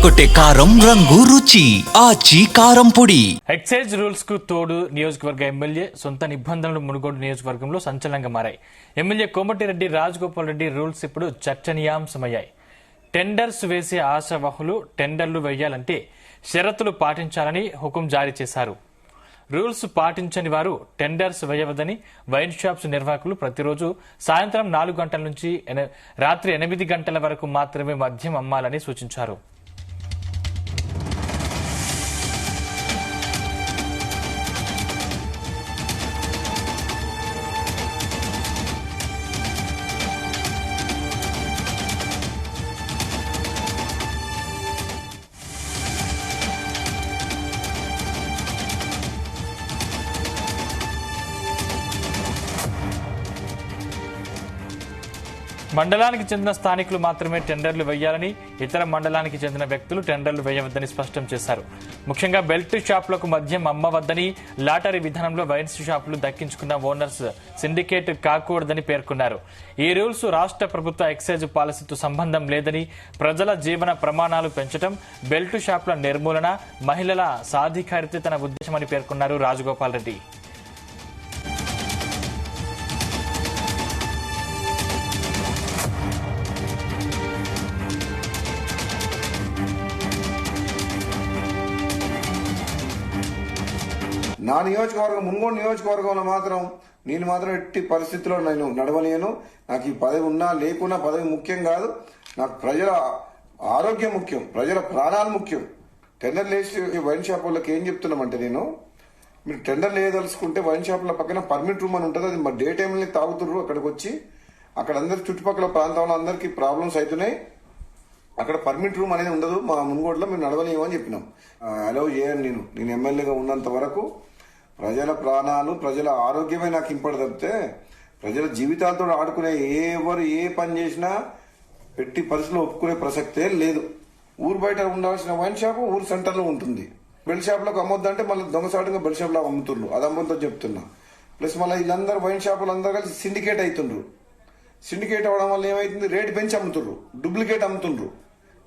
అదరగొట్టే కారం రంగు రుచి ఆచి కారం పొడి. ఎక్సైజ్ రూల్స్ కు తోడు నియోజకవర్గ ఎమ్మెల్యే సొంత నిబంధనలు మునుగోడు నియోజకవర్గంలో సంచలనంగా మారాయి. ఎమ్మెల్యే కోమటిరెడ్డి రాజగోపాల్ రెడ్డి రూల్స్ ఇప్పుడు చర్చనీయాంశమయ్యాయి. టెండర్స్ వేసే ఆశావహులు టెండర్లు వేయాలంటే షరతులు పాటించాలని హుకుం జారీ చేశారు. రూల్స్ పాటించని వారు టెండర్స్ వేయవద్దని వైన్ షాప్స్ నిర్వాహకులు ప్రతిరోజు సాయంత్రం 4 గంటల నుంచి రాత్రి 8 గంటల వరకు మాత్రమే మద్యం అమ్మాలని సూచించారు. మండలానికి చెందిన స్థానికులు మాత్రమే టెండర్లు వేయాలని, ఇతర మండలానికి చెందిన వ్యక్తులు టెండర్లు వేయవద్దని స్పష్టం చేశారు. ముఖ్యంగా బెల్ట్ షాపులకు మద్యం అమ్మవద్దని, లాటరీ విధానంలో వైన్స్ షాపులు దక్కించుకున్న ఓనర్స్ సిండికేట్ కాకూడదని పేర్కొన్నారు. ఈ రూల్స్ రాష్ట్ర ప్రభుత్వ ఎక్సైజ్ పాలసీతో సంబంధం లేదని, ప్రజల జీవన ప్రమాణాలు పెంచడం, బెల్ట్ షాపుల నిర్మూలన, మహిళల సాధికారిత తన ఉద్దేశమని పేర్కొన్నారు రాజగోపాల్ రెడ్డి. నా నియోజకవర్గం మున్గోడు నియోజకవర్గంలో మాత్రం నేను మాత్రం ఎట్టి పరిస్థితుల్లో నేను నడవలేను. నాకు ఈ పదవి ఉన్నా లేకున్నా పదవి ముఖ్యం కాదు. నాకు ప్రజల ఆరోగ్యం ముఖ్యం, ప్రజల ప్రాణాలు ముఖ్యం. టెండర్ లేచి వైన్ షాప్ వాళ్ళకి ఏం చెప్తున్నామంటే, మీరు టెండర్ లేదలుచుకుంటే వైన్ షాపుల పక్కన పర్మిట్ రూమ్ అని ఉంటుంది. అది మా డే టైంలో తాగుతుర్రు. అక్కడికి వచ్చి అక్కడ అందరి చుట్టుపక్కల ప్రాంతంలో అందరికీ ప్రాబ్లమ్స్ అవుతున్నాయి. అక్కడ పర్మిట్ రూమ్ అనేది ఉండదు. మా మున్గోడులో మేము నడవలేము అని చెప్పినాం. అలౌ చేయను. నేను ఎమ్మెల్యేగా ఉన్నంత వరకు ప్రజల ప్రాణాలు, ప్రజల ఆరోగ్యమే నాకు ఇంపడి తప్పితే ప్రజల జీవితాలతో ఆడుకునే ఎవరు ఏ పని చేసినా ఎట్టి పరిస్థితుల్లో ఒప్పుకునే ప్రసక్తే లేదు. ఊరు బయట ఉండాల్సిన వైన్ షాపు ఊరు సెంటర్లో ఉంటుంది. బెల్ షాపులకు అమ్మొద్దంటే మళ్ళీ దొంగసాటుగా బెల్ షాపులో అమ్ముతుండ్రు. అది అమ్మొద్దో చెప్తున్నా. ప్లస్ మళ్ళీ వీళ్ళందరూ వైన్ షాపులు అందరూ కలిసి సిండికేట్ అవుతుండ్రు. సిండికేట్ అవడం వల్ల ఏమైతుంది, రేటు పెంచి అమ్ముతుండ్రు, డూప్లికేట్ అమ్ముతుండ్రు.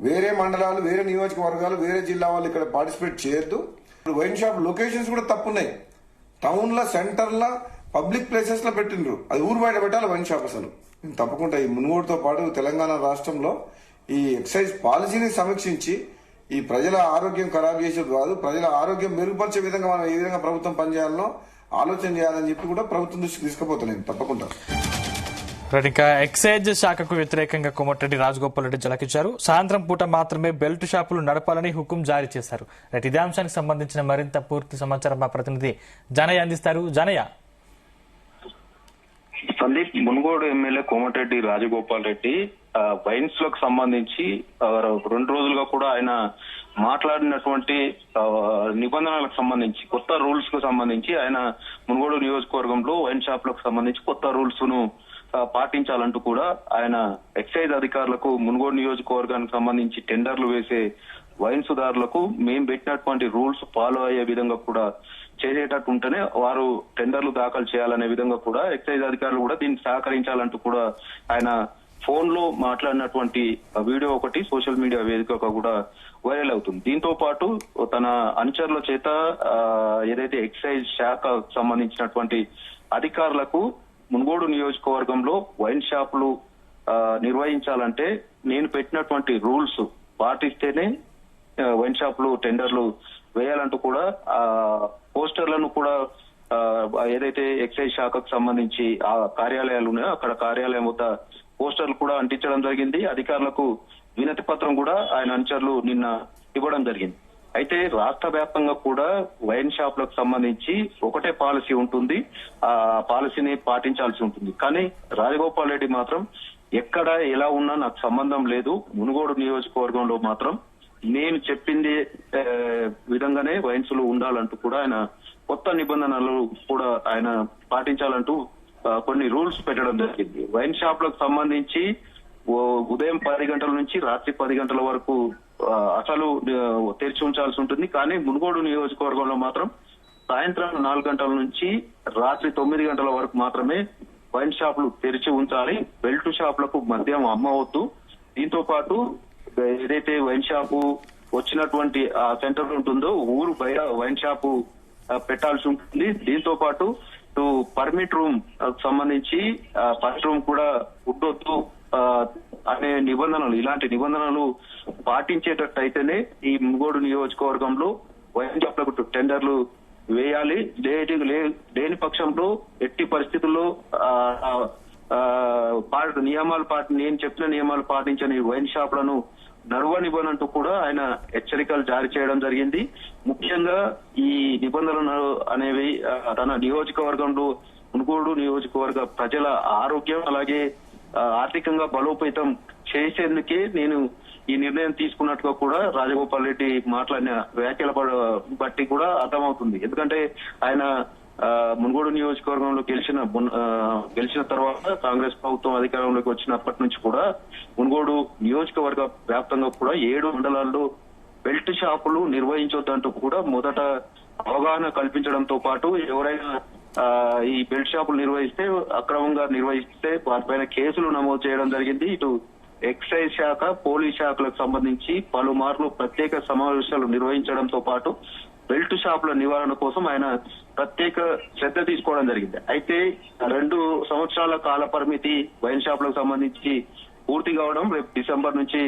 వేరే మండలాలు, వేరే నియోజకవర్గాలు, వేరే జిల్లా వాళ్ళు ఇక్కడ పార్టిసిపేట్ చేయొద్దు. వైన్ షాప్ లొకేషన్స్ కూడా తప్పున్నాయి. టౌన్ లో, సెంటర్ లో, పబ్లిక్ ప్లేసెస్ లో పెట్టిండ్రు. అది ఊరు బయట పెట్టాలి వైన్ షాప్. అసలు తప్పకుండా ఈ మున్గోడుతో పాటు తెలంగాణ రాష్ట్రంలో ఈ ఎక్సైజ్ పాలసీని సమీక్షించి ఈ ప్రజల ఆరోగ్యం ఖరాబ్ చేసేది కాదు, ప్రజల ఆరోగ్యం మెరుగుపరిచే విధంగా మనం ఏ విధంగా ప్రభుత్వం పనిచేయాలనో ఆలోచన చేయాలని చెప్పి కూడా ప్రభుత్వం దృష్టికి తీసుకుపోతున్నాను తప్పకుండా. ఇక ఎక్సైజ్ శాఖకు వ్యతిరేకంగా కోమటిరెడ్డి రాజగోపాల్ రెడ్డి జలకిచ్చారు. సాయంత్రం పూట మాత్రమే బెల్ట్ షాపులు నడపాలని హుకుం జారీ చేశారు. ఇదే అంశానికి సంబంధించిన మరింత పూర్తి సమాచారం మా ప్రతినిధి జనయ్య అందిస్తారు. జనయ్య. సందీప్, మునుగోడు ఎమ్మెల్యే కోమటిరెడ్డి రాజగోపాల్ రెడ్డి వైన్స్ లకు సంబంధించి 2 రోజులుగా కూడా ఆయన మాట్లాడినటువంటి నిబంధనలకు సంబంధించి, కొత్త రూల్స్ కు సంబంధించి ఆయన మునుగోడు నియోజకవర్గంలో వైన్ షాపులకు సంబంధించి కొత్త రూల్స్ ను పాటించాలంటూ కూడా ఆయన ఎక్సైజ్ అధికారులకు, మునుగోడు నియోజకవర్గానికి సంబంధించి టెండర్లు వేసే వైన్ సుదారులకు మేము పెట్టినటువంటి రూల్స్ ఫాలో అయ్యే విధంగా కూడా చేసేటట్టు ఉంటేనే వారు టెండర్లు దాఖలు చేయాలనే విధంగా కూడా ఎక్సైజ్ అధికారులు కూడా దీనికి సహకరించాలంటూ కూడా ఆయన ఫోన్ లో మాట్లాడినటువంటి వీడియో ఒకటి సోషల్ మీడియా వేదికగా కూడా వైరల్ అవుతుంది. దీంతో పాటు తన అనుచరుల చేత ఏదైతే ఎక్సైజ్ శాఖ సంబంధించినటువంటి అధికారులకు మున్గోడు నియోజకవర్గంలో వైన్ షాపులు నిర్వహించాలంటే నేను పెట్టినటువంటి రూల్స్ పాటిస్తేనే వైన్ షాపులు టెండర్లు వేయాలంటూ కూడా పోస్టర్లను కూడా ఏదైతే ఎక్సైజ్ శాఖకు సంబంధించి ఆ కార్యాలయాలు ఉన్నాయో అక్కడ కార్యాలయం వద్ద పోస్టర్లు కూడా అంటించడం జరిగింది. అధికారులకు వినతి పత్రం కూడా ఆయన అనుచరులు నిన్న ఇవ్వడం జరిగింది. అయితే రాష్ట్ర వ్యాప్తంగా కూడా వైన్ షాపులకు సంబంధించి ఒకటే పాలసీ ఉంటుంది, ఆ పాలసీని పాటించాల్సి ఉంటుంది. కానీ రాజగోపాల్ రెడ్డి మాత్రం ఎక్కడ ఎలా ఉన్నా నాకు సంబంధం లేదు, మునుగోడు నియోజకవర్గంలో మాత్రం నేను చెప్పింది విధంగానే వైన్సులు ఉండాలంటూ కూడా ఆయన కొత్త నిబంధనలు కూడా ఆయన పాటించాలంటూ కొన్ని రూల్స్ పెట్టడం జరిగింది. వైన్ షాపులకు సంబంధించి ఉదయం 10 గంటల నుంచి రాత్రి 10 గంటల వరకు అసలు తెరిచి ఉంచాల్సి ఉంటుంది. కానీ మునుగోడు నియోజకవర్గంలో మాత్రం సాయంత్రం 4 గంటల నుంచి రాత్రి 9 గంటల వరకు మాత్రమే వైన్ షాపులు తెరిచి ఉంచాలి. బెల్ట్ షాపులకు మద్యం అమ్మవద్దు. దీంతో పాటు ఏదైతే వైన్ షాపు వచ్చినటువంటి ఆ సెంటర్ ఉంటుందో ఊరు బయట వైన్ షాప్ పెట్టాల్సి ఉంటుంది. దీంతో పాటు పర్మిట్ రూమ్ సంబంధించి ఫస్ట్ రూమ్ కూడా ఉండొద్దు అనే నిబంధనలు, ఇలాంటి నిబంధనలు పాటించేటట్టయితేనే ఈ మునుగోడు నియోజకవర్గంలో వైన్ షాప్లకు టెండర్లు వేయాలి. లేని పక్షంలో ఎట్టి పరిస్థితుల్లో నేను చెప్పిన నియమాలు పాటించని వైన్ షాపులను నడవనివ్వనంటూ కూడా ఆయన హెచ్చరికలు జారీ చేయడం జరిగింది. ముఖ్యంగా ఈ నిబంధనలు అనేవి తన నియోజకవర్గంలో మునుగోడు నియోజకవర్గ ప్రజల ఆరోగ్యం అలాగే ఆర్థికంగా బలోపేతం చేసేందుకే నేను ఈ నిర్ణయం తీసుకున్నట్టుగా కూడా రాజగోపాల్ రెడ్డి మాట్లాడిన వ్యాఖ్యల బట్టి కూడా అర్థమవుతుంది. ఎందుకంటే ఆయన మునుగోడు నియోజకవర్గంలో గెలిచిన తర్వాత కాంగ్రెస్ ప్రభుత్వం అధికారంలోకి వచ్చినప్పటి నుంచి కూడా మునుగోడు నియోజకవర్గ వ్యాప్తంగా కూడా 7 మండలాల్లో బెల్ట్ షాపులు నిర్వహించొద్దంటూ కూడా మొదట అవగాహన కల్పించడంతో పాటు ఎవరైనా ఈ బెల్ట్ షాపులు నిర్వహిస్తే అక్రమంగా నిర్వహిస్తే వాటిపైన కేసులు నమోదు చేయడం జరిగింది. ఇటు ఎక్సైజ్ శాఖ, పోలీస్ శాఖలకు సంబంధించి పలుమార్లు ప్రత్యేక సమావేశాలు నిర్వహించడంతో పాటు బెల్ట్ షాపుల నివారణ కోసం ఆయన ప్రత్యేక శ్రద్ధ తీసుకోవడం జరిగింది. అయితే 2 సంవత్సరాల కాల పరిమితి వైన్ షాపులకు సంబంధించి పూర్తి కావడం, రేపు డిసెంబర్ నుంచి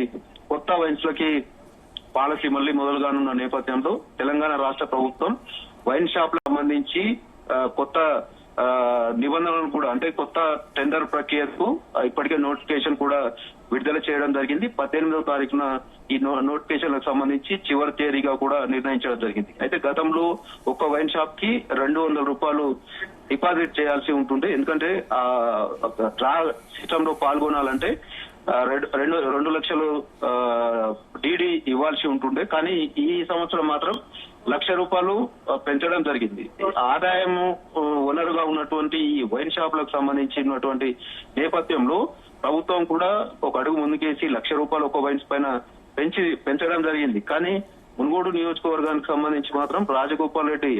కొత్త వైన్స్ లకి పాలసీ మళ్లీ మొదలుగానున్న నేపథ్యంలో తెలంగాణ రాష్ట్ర ప్రభుత్వం వైన్ షాపులకు సంబంధించి కొత్త నిబంధనలను కూడా, అంటే కొత్త టెండర్ ప్రక్రియకు ఇప్పటికే నోటిఫికేషన్ కూడా విడుదల చేయడం జరిగింది. 18వ తారీఖున ఈ నోటిఫికేషన్లకు సంబంధించి చివరి తేదీగా కూడా నిర్ణయించడం జరిగింది. అయితే గతంలో ఒక వైన్ షాప్ కి 200 రూపాయలు డిపాజిట్ చేయాల్సి ఉంటుండే. ఎందుకంటే డ్రా సిస్టమ్ లో పాల్గొనాలంటే 2 లక్షలు డీడీ ఇవ్వాల్సి ఉంటుండే. కానీ ఈ సంవత్సరం మాత్రం ₹1,00,000 పెంచడం జరిగింది. ఆదాయం వనరుగా ఉన్నటువంటి ఈ వైన్ షాపులకు సంబంధించినటువంటి నేపథ్యంలో ప్రభుత్వం కూడా ఒక అడుగు ముందుకేసి ₹1,00,000 ఒక వైన్స్ పైన పెంచడం జరిగింది. కానీ మునుగోడు నియోజకవర్గానికి సంబంధించి మాత్రం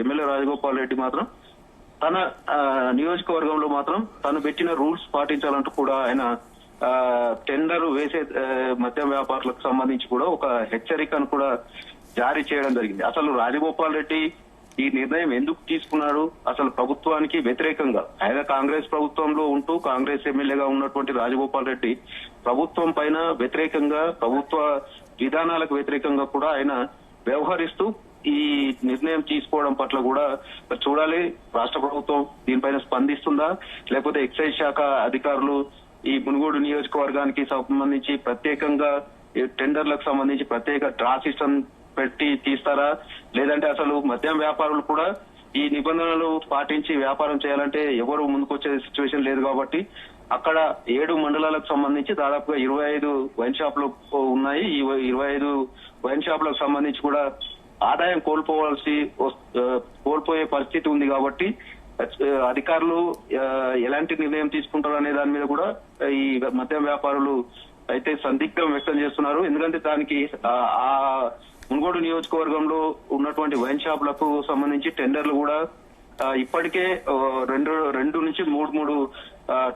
ఎమ్మెల్యే రాజగోపాల్ రెడ్డి మాత్రం తన నియోజకవర్గంలో మాత్రం తను పెట్టిన రూల్స్ పాటించాలంటూ కూడా ఆయన టెండర్ వేసే మద్యం వ్యాపారులకు సంబంధించి కూడా ఒక హెచ్చరికను కూడా జారీ చేయడం జరిగింది. అసలు రాజగోపాల్ రెడ్డి ఈ నిర్ణయం ఎందుకు తీసుకున్నాడు? అసలు ప్రభుత్వానికి వ్యతిరేకంగా, ఆయన కాంగ్రెస్ ప్రభుత్వంలో ఉంటూ కాంగ్రెస్ ఎమ్మెల్యేగా ఉన్నటువంటి రాజగోపాల్ రెడ్డి ప్రభుత్వం పైన వ్యతిరేకంగా, ప్రభుత్వ విధానాలకు వ్యతిరేకంగా కూడా ఆయన వ్యవహరిస్తూ ఈ నిర్ణయం తీసుకోవడం పట్ల కూడా చూడాలి. రాష్ట్ర ప్రభుత్వం దీనిపైన స్పందిస్తుందా, లేకపోతే ఎక్సైజ్ శాఖ అధికారులు ఈ మునుగోడు నియోజకవర్గానికి సంబంధించి ప్రత్యేకంగా టెండర్లకు సంబంధించి ప్రత్యేక డ్రా సిస్టమ్ పెట్టి తీస్తారా, లేదంటే అసలు మద్యం వ్యాపారులు కూడా ఈ నిబంధనలు పాటించి వ్యాపారం చేయాలంటే ఎవరు ముందుకొచ్చే సిచ్యువేషన్ లేదు కాబట్టి అక్కడ 7 మండలాలకు సంబంధించి దాదాపుగా 25 వైన్ షాపులు ఉన్నాయి. ఈ 25 వైన్ షాపులకు సంబంధించి కూడా ఆదాయం కోల్పోయే పరిస్థితి ఉంది కాబట్టి అధికారులు ఎలాంటి నిర్ణయం తీసుకుంటారు అనే దాని మీద కూడా ఈ మద్యం వ్యాపారులు అయితే సందిగ్ధం వ్యక్తం చేస్తున్నారు. ఎందుకంటే దానికి ఆ మునుగోడు నియోజకవర్గంలో ఉన్నటువంటి వైన్ షాపులకు సంబంధించి టెండర్లు కూడా ఇప్పటికే 2 నుంచి 3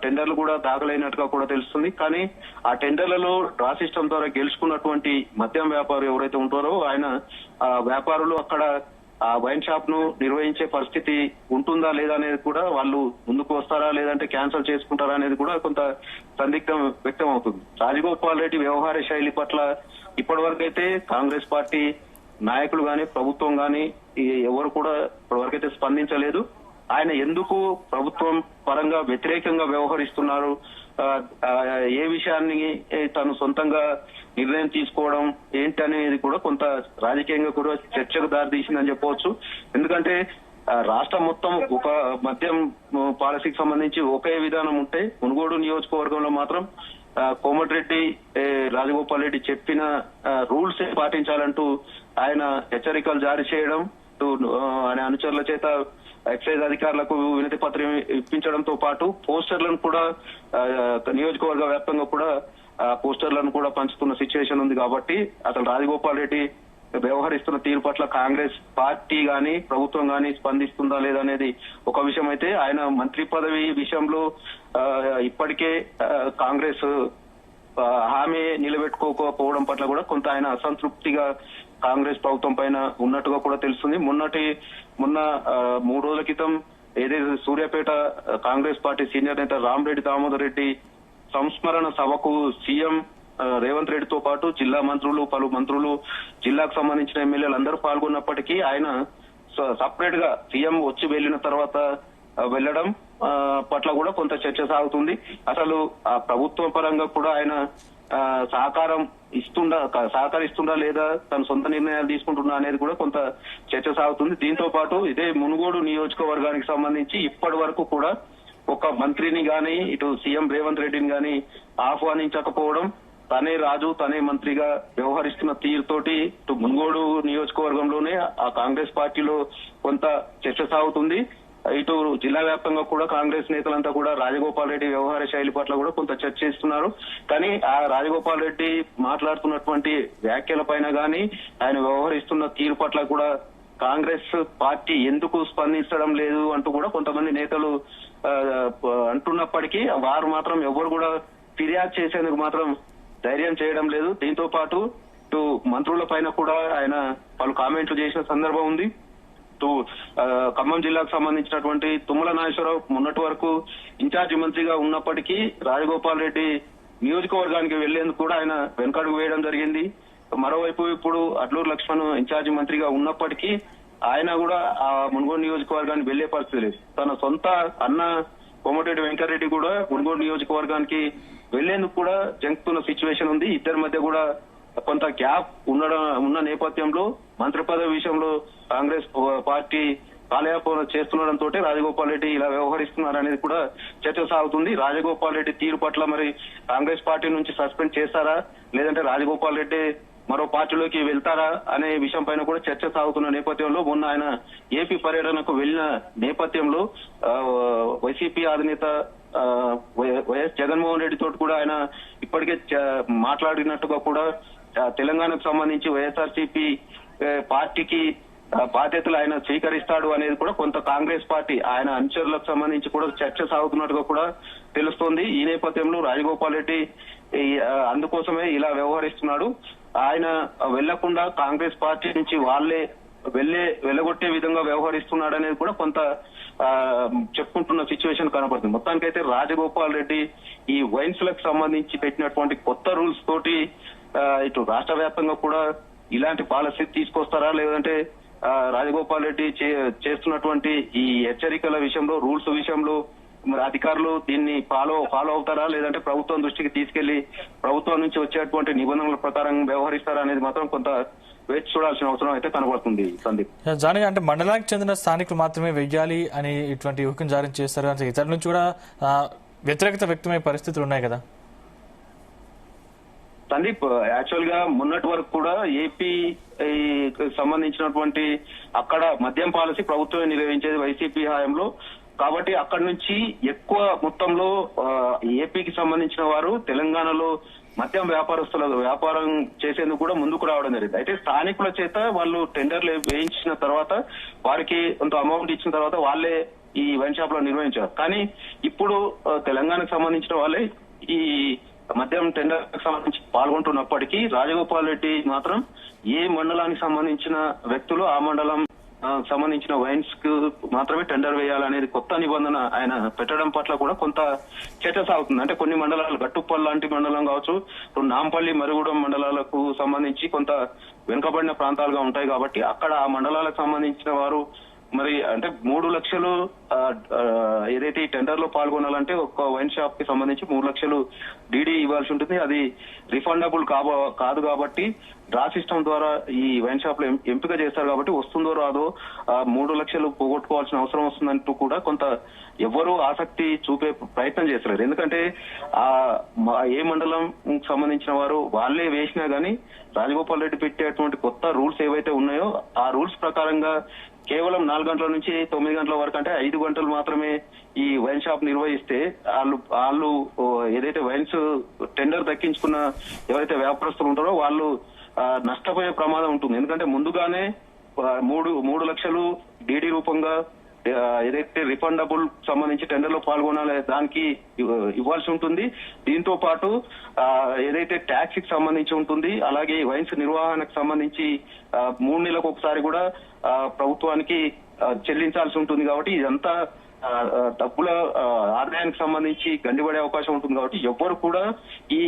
టెండర్లు కూడా దాఖలైనట్టుగా కూడా తెలుస్తుంది. కానీ ఆ టెండర్లలో డ్రా సిస్టమ్ ద్వారా గెలుచుకున్నటువంటి మద్యం వ్యాపారులు ఎవరైతే ఉంటారో ఆయన వ్యాపారులు అక్కడ ఆ వైన్ షాప్ ను నిర్వహించే పరిస్థితి ఉంటుందా లేదా అనేది కూడా, వాళ్ళు ముందుకు వస్తారా లేదంటే క్యాన్సిల్ చేసుకుంటారా అనేది కూడా కొంత సందిగ్ధం వ్యక్తం అవుతుంది. రాజగోపాల్ రెడ్డి వ్యవహార శైలి పట్ల ఇప్పటి అయితే కాంగ్రెస్ పార్టీ నాయకులు గాని ప్రభుత్వం గాని ఎవరు కూడా ఇప్పటివరకైతే స్పందించలేదు. ఆయన ఎందుకు ప్రభుత్వం పరంగా వ్యతిరేకంగా వ్యవహరిస్తున్నారు, ఏ విషయాన్ని తను సొంతంగా నిర్ణయం తీసుకోవడం ఏంటి అనేది కూడా కొంత రాజకీయంగా కూడా చర్చకు దారితీసిందని చెప్పవచ్చు. ఎందుకంటే రాష్ట్రం మొత్తం ఒక మద్యం పాలసీకి సంబంధించి ఒకే విధానం ఉంటే మునుగోడు నియోజకవర్గంలో మాత్రం కోమటిరెడ్డి రాజగోపాల్ రెడ్డి చెప్పిన రూల్స్ పాటించాలంటూ ఆయన హెచ్చరికలు జారీ చేయడం, ఆయన అనుచరుల చేత ఎక్సైజ్ అధికారులకు వినతి పత్రం ఇప్పించడంతో పాటు పోస్టర్లను కూడా నియోజకవర్గ వ్యాప్తంగా కూడా పోస్టర్లను కూడా పంచుతున్న సిచ్యువేషన్ ఉంది. కాబట్టి అసలు రాజగోపాల్ రెడ్డి వ్యవహరిస్తున్న తీరు పట్ల కాంగ్రెస్ పార్టీ గాని ప్రభుత్వం గాని స్పందిస్తుందా లేదా అనేది ఒక విషయం అయితే, ఆయన మంత్రి పదవి విషయంలో ఇప్పటికే కాంగ్రెస్ హామీ నిలబెట్టుకోకపోవడం పట్ల కూడా కొంత ఆయన అసంతృప్తిగా కాంగ్రెస్ ప్రభుత్వం పైన ఉన్నట్టుగా కూడా తెలుస్తుంది. మొన్న 3 రోజుల క్రితం ఏదైతే సూర్యాపేట కాంగ్రెస్ పార్టీ సీనియర్ నేత రామరెడ్డి దామోదర్ రెడ్డి సంస్మరణ సభకు సీఎం రేవంత్ రెడ్డితో పాటు జిల్లా మంత్రులు, పలు మంత్రులు, జిల్లాకు సంబంధించిన ఎమ్మెల్యేలు అందరూ పాల్గొన్నప్పటికీ ఆయన సపరేట్ గా సీఎం వచ్చి వెళ్లిన తర్వాత వెళ్లడం పట్ల కూడా కొంత చర్చ సాగుతుంది. అసలు ఆ ప్రభుత్వం పరంగా కూడా ఆయన సహకరిస్తుందా లేదా తన సొంత నిర్ణయాలు తీసుకుంటున్నా అనేది కూడా కొంత చర్చ సాగుతుంది. దీంతో పాటు ఇదే మునుగోడు నియోజకవర్గానికి సంబంధించి ఇప్పటి వరకు కూడా ఒక మంత్రిని గాని ఇటు సీఎం రేవంత్ రెడ్డిని గాని ఆహ్వానించకపోవడం, తనే రాజు తనే మంత్రిగా వ్యవహరిస్తున్న తీరుతోటి ఇటు మునుగోడు నియోజకవర్గంలోనే ఆ కాంగ్రెస్ పార్టీలో కొంత చర్చ సాగుతుంది. ఇటు జిల్లా వ్యాప్తంగా కూడా కాంగ్రెస్ నేతలంతా కూడా రాజగోపాల్ రెడ్డి వ్యవహార శైలి పట్ల కూడా కొంత చర్చ చేస్తున్నారు. కానీ ఆ రాజగోపాల్ రెడ్డి మాట్లాడుతున్నటువంటి వ్యాఖ్యల పైన గానీ ఆయన వ్యవహరిస్తున్న తీరు పట్ల కూడా కాంగ్రెస్ పార్టీ ఎందుకు స్పందించడం లేదు అంటూ కూడా కొంతమంది నేతలు అంటున్నప్పటికీ వారు మాత్రం ఎవరు కూడా ఫిర్యాదు చేసేందుకు మాత్రం ధైర్యం చేయడం లేదు. దీంతో పాటు ఇటు మంత్రుల పైన కూడా ఆయన పలు కామెంట్లు చేసిన సందర్భం ఉంది. ఖమ్మం జిల్లాకు సంబంధించినటువంటి తుమ్మల నాగేశ్వరరావు మొన్నటి వరకు ఇన్ఛార్జి మంత్రిగా ఉన్నప్పటికీ రాజగోపాల్ రెడ్డి నియోజకవర్గానికి వెళ్లేందుకు కూడా ఆయన వెనకడుగు వేయడం జరిగింది. మరోవైపు ఇప్పుడు అడ్లూరు లక్ష్మణ్ ఇన్ఛార్జి మంత్రిగా ఉన్నప్పటికీ ఆయన కూడా ఆ మునుగోడు నియోజకవర్గానికి వెళ్లే పరిస్థితి లేదు. తన సొంత అన్న కోమటిరెడ్డి వెంకటరెడ్డి కూడా మునుగోడు నియోజకవర్గానికి వెళ్లేందుకు కూడా జంకుతున్న సిచ్యువేషన్ ఉంది. ఇద్దరి మధ్య కూడా కొంత గ్యాప్ ఉన్న నేపథ్యంలో మంత్రి పదవి విషయంలో కాంగ్రెస్ పార్టీ కాలయాపన చేస్తుండడంతో రాజగోపాల్ రెడ్డి ఇలా వ్యవహరిస్తున్నారు అనేది కూడా చర్చ సాగుతుంది. రాజగోపాల్ రెడ్డి తీరు పట్ల మరి కాంగ్రెస్ పార్టీ నుంచి సస్పెండ్ చేస్తారా, లేదంటే రాజగోపాల్ రెడ్డి మరో పార్టీలోకి వెళ్తారా అనే విషయం పైన కూడా చర్చ సాగుతున్న నేపథ్యంలో మొన్న ఆయన ఏపీ పర్యటనకు వెళ్లిన నేపథ్యంలో వైసీపీ అధినేత వైఎస్ జగన్మోహన్ రెడ్డి తోటి కూడా ఆయన ఇప్పటికే మాట్లాడినట్టుగా కూడా తెలంగాణకు సంబంధించి వైఎస్ఆర్సీపీ పార్టీకి బాధ్యతలు ఆయన స్వీకరిస్తాడు అనేది కూడా కొంత కాంగ్రెస్ పార్టీ ఆయన అనుచరులకు సంబంధించి కూడా చర్చ సాగుతున్నట్టుగా కూడా తెలుస్తోంది. ఈ నేపథ్యంలో రాజగోపాల్ రెడ్డి అందుకోసమే ఇలా వ్యవహరిస్తున్నాడు. ఆయన వెళ్లకుండా కాంగ్రెస్ పార్టీ నుంచి వాళ్లే వెళ్ళగొట్టే విధంగా వ్యవహరిస్తున్నాడు అనేది కూడా కొంత చెప్పుకుంటున్న సిచ్యువేషన్ కనపడుతుంది. మొత్తానికైతే రాజగోపాల్ రెడ్డి ఈ వైన్స్ లకు సంబంధించి పెట్టినటువంటి కొత్త రూల్స్ తోటి ఇటు రాష్ట్ర వ్యాప్తంగా కూడా ఇలాంటి పాలసీ తీసుకొస్తారా, లేదంటే రాజగోపాల్ రెడ్డి చేస్తున్నటువంటి ఈ హెచ్చరికల విషయంలో రూల్స్ విషయంలో మరి అధికారులు దీన్ని ఫాలో అవుతారా, లేదంటే ప్రభుత్వం దృష్టికి తీసుకెళ్లి ప్రభుత్వం నుంచి వచ్చేటువంటి నిబంధనల ప్రకారం వ్యవహరిస్తారా అనేది మాత్రం కొంత వేచి చూడాల్సిన అవసరం అయితే కనబడుతుంది. సందీప్ జానీ, అంటే మండలానికి చెందిన స్థానికులు మాత్రమే వెయ్యాలి అని ఇటువంటి హుకుం జారీ చేస్తారు అంటే ఇతరుల నుంచి కూడా వ్యతిరేకత వ్యక్తమయ్యే పరిస్థితులు ఉన్నాయి కదా సందీప్? యాక్చువల్ గా మొన్నటి వరకు కూడా ఏపీ సంబంధించినటువంటి అక్కడ మద్యం పాలసీ ప్రభుత్వమే నిర్వహించేది వైసీపీ హయాంలో. కాబట్టి అక్కడి నుంచి ఎక్కువ మొత్తంలో ఏపీకి సంబంధించిన వారు తెలంగాణలో మద్యం వ్యాపారం చేసేందుకు కూడా ముందుకు రావడం జరిగింది. అయితే స్థానికుల చేత వాళ్ళు టెండర్లు వేయించిన తర్వాత వారికి కొంత అమౌంట్ ఇచ్చిన తర్వాత వాళ్ళే ఈ వైన్ షాప్ లో నిర్వహించారు. కానీ ఇప్పుడు తెలంగాణకు సంబంధించిన వాళ్ళే ఈ మద్యం టెండర్ సంబంధించి పాల్గొంటున్నప్పటికీ రాజగోపాల్ రెడ్డి మాత్రం ఏ మండలానికి సంబంధించిన వ్యక్తులు ఆ మండలం సంబంధించిన వైన్స్ కు మాత్రమే టెండర్ వేయాలనేది కొత్త నిబంధన ఆయన పెట్టడం పట్ల కూడా కొంత చర్చ సాగుతుంది. అంటే కొన్ని మండలాలు గట్టుప్పల్ లాంటి మండలం కావచ్చు, నాంపల్లి మరుగుడం మండలాలకు సంబంధించి కొంత వెనుకబడిన ప్రాంతాలుగా ఉంటాయి కాబట్టి అక్కడ ఆ మండలాలకు సంబంధించిన వారు మరి అంటే 3 లక్షలు ఏదైతే ఈ టెండర్ లో పాల్గొనాలంటే ఒక్క వైన్ షాప్ కి సంబంధించి 3 లక్షలు డీడీ ఇవ్వాల్సి ఉంటుంది. అది రిఫండబుల్ కాదు కాబట్టి డ్రా సిస్టమ్ ద్వారా ఈ వైన్ షాప్ లో ఎంపిక చేస్తారు కాబట్టి వస్తుందో రాదో 3 లక్షలు పోగొట్టుకోవాల్సిన అవసరం వస్తుందంటూ కూడా కొంత ఎవరు ఆసక్తి చూపే ప్రయత్నం చేస్తారు. ఎందుకంటే ఏ మండలం సంబంధించిన వారు వాళ్ళే వేసినా గానీ రాజగోపాల్ రెడ్డి పెట్టేటువంటి కొత్త రూల్స్ ఏవైతే ఉన్నాయో ఆ రూల్స్ ప్రకారంగా కేవలం 4 గంటల నుంచి 9 గంటల వరకు అంటే 5 గంటలు మాత్రమే ఈ వైన్ షాప్ నిర్వహిస్తే వాళ్ళు ఏదైతే వైన్స్ టెండర్ దక్కించుకున్న ఎవరైతే వ్యాపారస్తులు ఉంటారో వాళ్ళు నష్టపోయే ప్రమాదం ఉంటుంది. ఎందుకంటే ముందుగానే 3 లక్షలు డీడీ రూపంగా ఏదైతే రిఫండబుల్ సంబంధించి టెండర్ లో పాల్గొనాలి దానికి ఇవ్వాల్సి ఉంటుంది. దీంతో పాటు ఏదైతే ట్యాక్స్ కి సంబంధించి ఉంటుంది, అలాగే వైన్స్ నిర్వహణకు సంబంధించి 3 నెలలకు ఒకసారి కూడా ప్రభుత్వానికి చెల్లించాల్సి ఉంటుంది. కాబట్టి ఇదంతా డబ్బుల ఆదాయానికి సంబంధించి గండిపడే అవకాశం ఉంటుంది. కాబట్టి ఎవ్వరు కూడా ఈ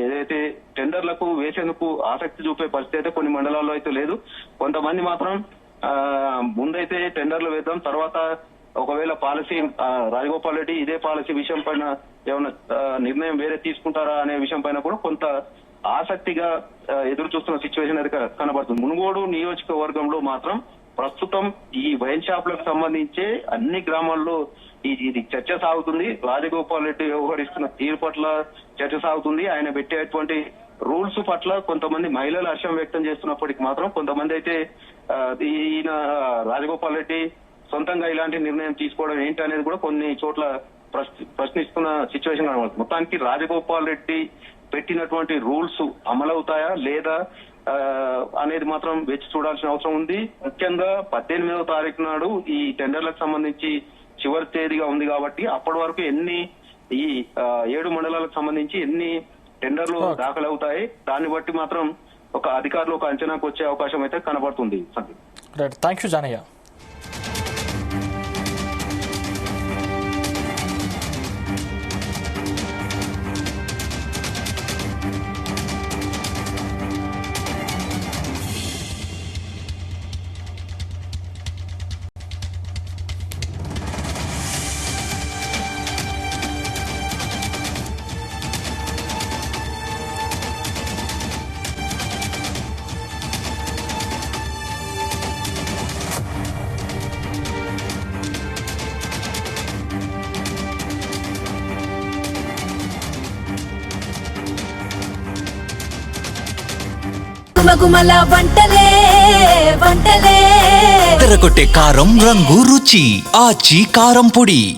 ఏదైతే టెండర్లకు వేసేందుకు ఆసక్తి చూపే పరిస్థితి అయితే కొన్ని మండలాల్లో అయితే లేదు. కొంతమంది మాత్రం ముందైతే టెండర్లు వేద్దాం, తర్వాత ఒకవేళ పాలసీ రాజగోపాల్ రెడ్డి ఇదే పాలసీ విషయం పైన ఏమైనా నిర్ణయం వేరే తీసుకుంటారా అనే విషయం పైన కూడా కొంత ఆసక్తిగా ఎదురు చూస్తున్న సిచ్యువేషన్ అయితే కనబడుతుంది. మునుగోడు నియోజకవర్గంలో మాత్రం ప్రస్తుతం ఈ వైన్ షాపులకు సంబంధించి అన్ని గ్రామాల్లో ఇది చర్చ సాగుతుంది. రాజగోపాల్ రెడ్డి వ్యవహరిస్తున్న తీరు పట్ల చర్చ సాగుతుంది. ఆయన పెట్టేటువంటి రూల్స్ పట్ల కొంతమంది మహిళలు హర్షం వ్యక్తం చేస్తున్నప్పటికీ మాత్రం కొంతమంది అయితే ఈయన రాజగోపాల్ రెడ్డి సొంతంగా ఇలాంటి నిర్ణయం తీసుకోవడం ఏంటి అనేది కూడా కొన్ని చోట్ల ప్రశ్నిస్తున్న సిచ్యువేషన్ కనబడుతుంది. మొత్తానికి రాజగోపాల్ రెడ్డి పెట్టినటువంటి రూల్స్ అమలవుతాయా లేదా అనేది మాత్రం వేచి చూడాల్సిన అవసరం ఉంది. ముఖ్యంగా 18వ తారీఖు నాడు ఈ టెండర్లకు సంబంధించి చివరి తేదీగా ఉంది కాబట్టి అప్పటి వరకు ఈ 7 మండలాలకు సంబంధించి ఎన్ని టెండర్లు దాఖలవుతాయి దాన్ని బట్టి మాత్రం ఒక అధికారులు ఒక అంచనాకు వచ్చే అవకాశం అయితే కనబడుతుంది. Right, thank you Janayya. గుమగుమల వంటలే వంటలే తెరకొట్టే కారం రంగు రుచి ఆచి కారం పొడి.